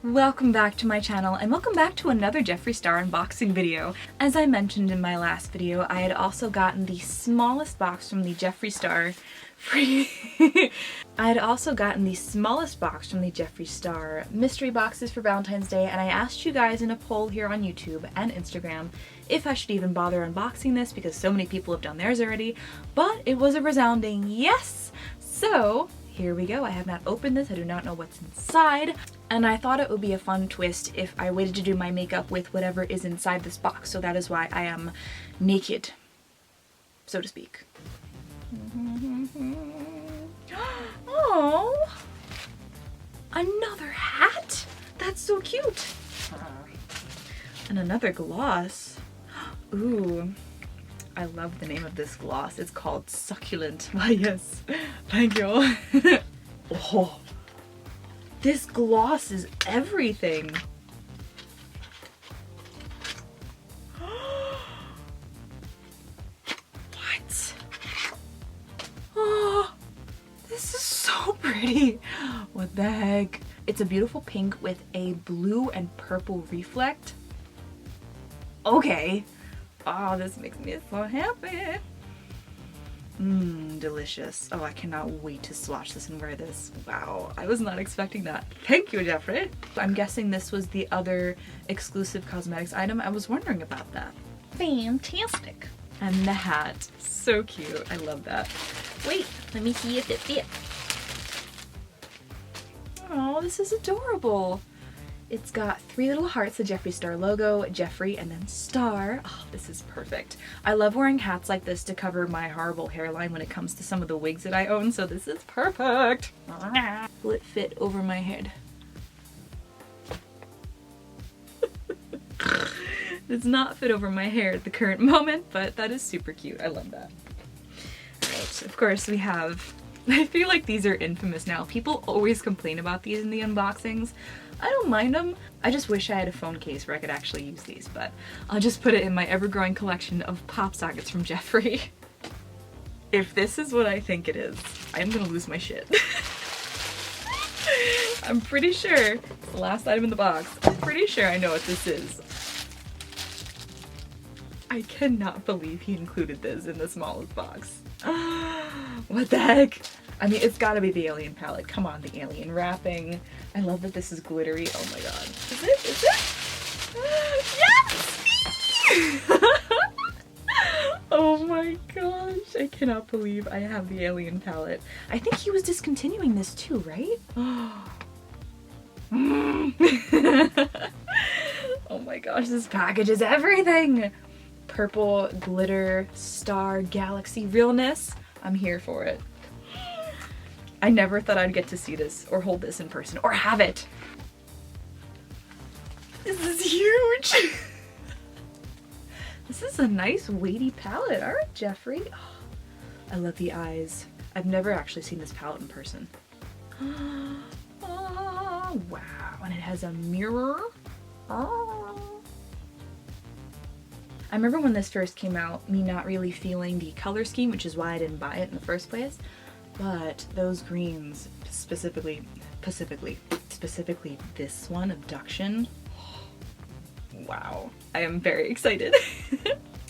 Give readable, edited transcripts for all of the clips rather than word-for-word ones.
Welcome back to my channel, and welcome back to another Jeffree Star unboxing video. As I mentioned in my last video, I had also gotten the smallest box from the Jeffree Star mystery boxes for Valentine's Day, and I asked you guys in a poll here on YouTube and Instagram if I should even bother unboxing this because so many people have done theirs already, but it was a resounding yes! So here we go. I have not opened this, I do not know what's inside, and I thought it would be a fun twist if I waited to do my makeup with whatever is inside this box, so that is why I am naked, so to speak. Oh, another hat? That's so cute! And another gloss. Ooh. I love the name of this gloss. It's called Succulent. Why, yes. Thank you. Oh, this gloss is everything. What? Oh, this is so pretty. What the heck? It's a beautiful pink with a blue and purple reflect. Okay. Oh, this makes me so happy. Delicious. Oh, I cannot wait to swatch this and wear this. Wow, I was not expecting that. Thank you, Jeffree. I'm guessing this was the other exclusive cosmetics item. I was wondering about that. Fantastic. And the hat. So cute. I love that. Wait, let me see if it fits. Oh, this is adorable. It's got 3 little hearts, the Jeffree Star logo, Jeffree, and then Star. Oh, this is perfect. I love wearing hats like this to cover my horrible hairline when it comes to some of the wigs that I own, so this is perfect. Will it fit over my head? It does not fit over my hair at the current moment, but that is super cute. I love that. Alright, of course we have... I feel like these are infamous now. People always complain about these in the unboxings. I don't mind them. I just wish I had a phone case where I could actually use these, but I'll just put it in my ever-growing collection of pop sockets from Jeffree. If this is what I think it is, I'm gonna lose my shit. I'm pretty sure it's the last item in the box. I'm pretty sure I know what this is. I cannot believe he included this in the smallest box. What the heck? I mean, it's gotta be the alien palette. Come on, the alien wrapping. I love that this is glittery. Oh my god. Is it? Is it? Yes! Oh my gosh. I cannot believe I have the alien palette. I think he was discontinuing this too, right? Oh my gosh, this package is everything! Purple, glitter, star, galaxy realness. I'm here for it. I never thought I'd get to see this or hold this in person or have it. This is huge. This is a nice weighty palette. All right, Jeffree. Oh, I love the eyes. I've never actually seen this palette in person. Oh, wow. And it has a mirror. Oh. I remember when this first came out, me not really feeling the color scheme, which is why I didn't buy it in the first place. But those greens, specifically this one, Abduction, wow, I am very excited.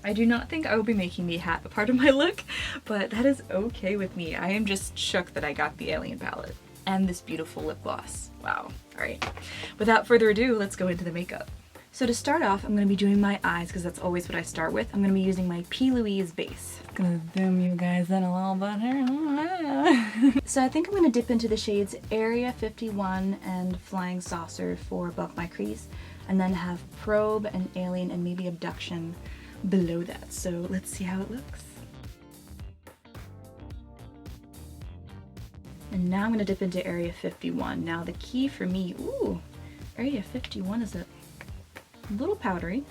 I do not think I will be making the hat a part of my look, but that is okay with me. I am just shook that I got the alien palette and this beautiful lip gloss. Wow. All right, without further ado, let's go into the makeup. So to start off, I'm going to be doing my eyes because that's always what I start with. I'm going to be using my P. Louise base. I'm going to zoom you guys in a little bit here. So I think I'm going to dip into the shades Area 51 and Flying Saucer for above my crease, and then have Probe and Alien and maybe Abduction below that. So let's see how it looks. And now I'm going to dip into Area 51. Now the key for me, ooh, Area 51 is a little powdery,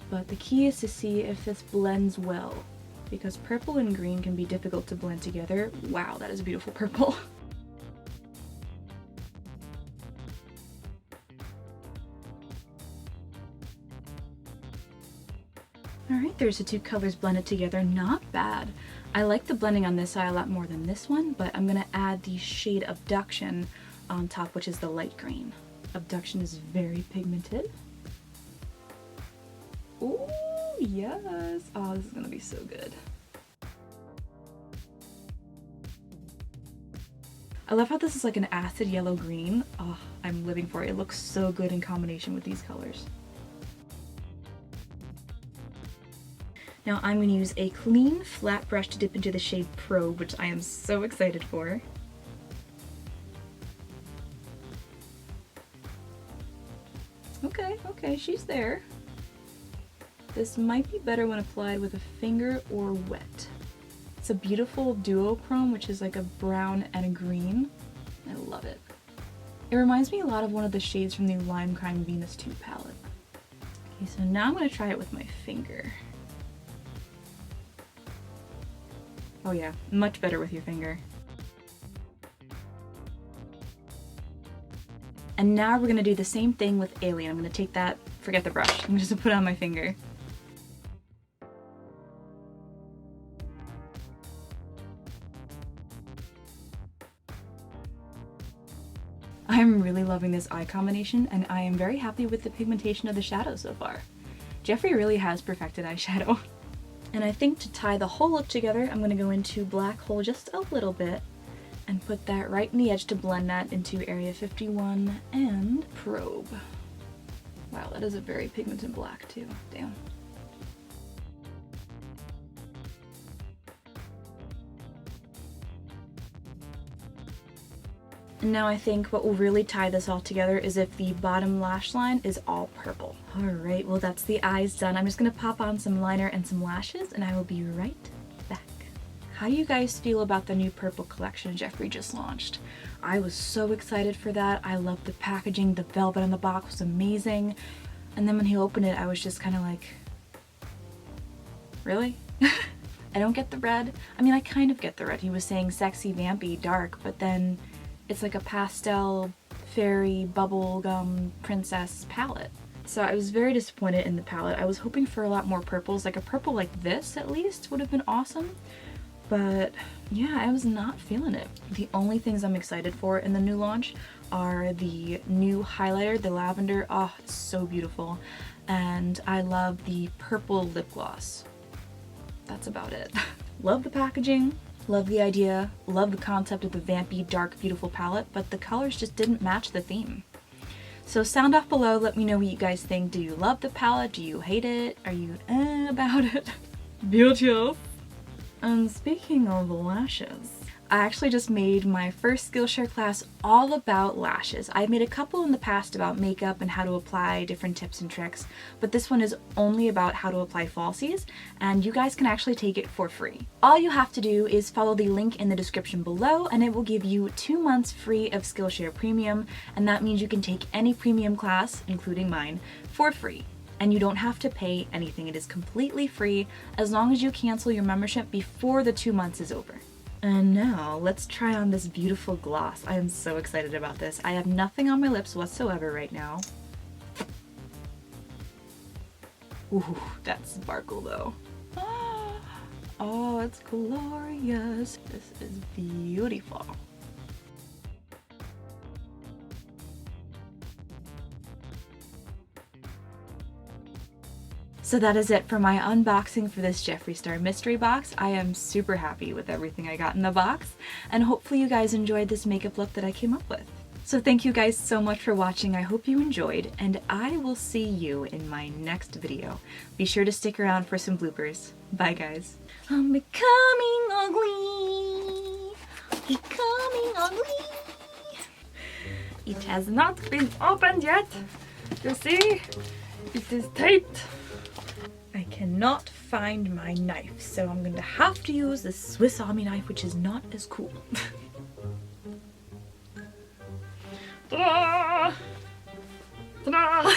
but the key is to see if this blends well, because purple and green can be difficult to blend together. Wow, that is a beautiful purple. Alright, there's the two colors blended together. Not bad. I like the blending on this eye a lot more than this one, but I'm going to add the shade Abduction on top, which is the light green. Abduction is very pigmented. Oh, yes. Oh, this is gonna be so good. I love how this is like an acid yellow green. Oh, I'm living for it. It looks so good in combination with these colors. Now I'm going to use a clean, flat brush to dip into the shade Probe, which I am so excited for. Okay, she's there. This might be better when applied with a finger or wet. It's a beautiful duochrome, which is like a brown and a green. I love it. It reminds me a lot of one of the shades from the Lime Crime Venus 2 palette. Okay, so now I'm going to try it with my finger. Oh yeah, much better with your finger. And now we're going to do the same thing with Alien. I'm going to take that, forget the brush, I'm just going to put it on my finger. I'm really loving this eye combination, and I am very happy with the pigmentation of the shadow so far. Jeffree really has perfected eyeshadow. And I think to tie the whole look together, I'm going to go into Black Hole just a little bit and put that right in the edge to blend that into Area 51 and Probe. Wow, that is a very pigmented black too. Damn. And now I think what will really tie this all together is if the bottom lash line is all purple. Alright, well that's the eyes done. I'm just going to pop on some liner and some lashes and I will be right back. How do you guys feel about the new purple collection Jeffree just launched? I was so excited for that. I loved the packaging. The velvet on the box was amazing. And then when he opened it, I was just kind of like, really? I don't get the red. I mean, I kind of get the red. He was saying sexy, vampy, dark, but then it's like a pastel, fairy, bubblegum, princess palette. So I was very disappointed in the palette. I was hoping for a lot more purples, like a purple like this at least would have been awesome. But yeah, I was not feeling it. The only things I'm excited for in the new launch are the new highlighter, the lavender. Oh, it's so beautiful. And I love the purple lip gloss. That's about it. Love the packaging, love the idea, love the concept of the vampy, dark, beautiful palette, but the colors just didn't match the theme. So sound off below, let me know what you guys think. Do you love the palette? Do you hate it? Are you about it? Beautiful. And speaking of lashes, I actually just made my first Skillshare class all about lashes. I've made a couple in the past about makeup and how to apply different tips and tricks, but this one is only about how to apply falsies, and you guys can actually take it for free. All you have to do is follow the link in the description below, and it will give you 2 months free of Skillshare Premium, and that means you can take any premium class, including mine, for free. And you don't have to pay anything. It is completely free as long as you cancel your membership before the 2 months is over. And now let's try on this beautiful gloss. I am so excited about this. I have nothing on my lips whatsoever right now. Ooh, that sparkle though. Oh, it's glorious. This is beautiful. So that is it for my unboxing for this Jeffree Star mystery box. I am super happy with everything I got in the box, and hopefully you guys enjoyed this makeup look that I came up with. So thank you guys so much for watching. I hope you enjoyed, and I will see you in my next video. Be sure to stick around for some bloopers. Bye guys. I'm becoming ugly. Becoming ugly. It has not been opened yet. You see? It is taped. I cannot find my knife, so I'm going to have to use this Swiss Army knife, which is not as cool. Ta-da! Ta-da!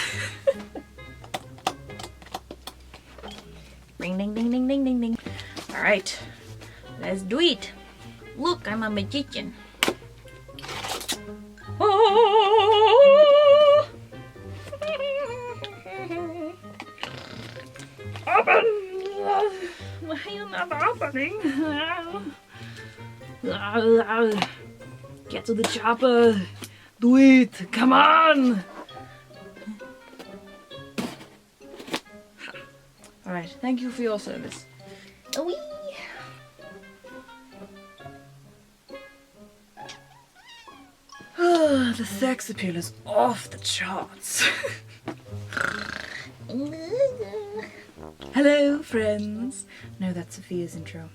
Ring, ding, ding, ding, ding, ding, ding. All right, let's do it. Look, I'm a magician. Oh! Open! Why are you not opening? Get to the chopper. Do it! Come on! Alright, thank you for your service. Wee. The sex appeal is off the charts. Hello, friends. No, that's Sophia's intro.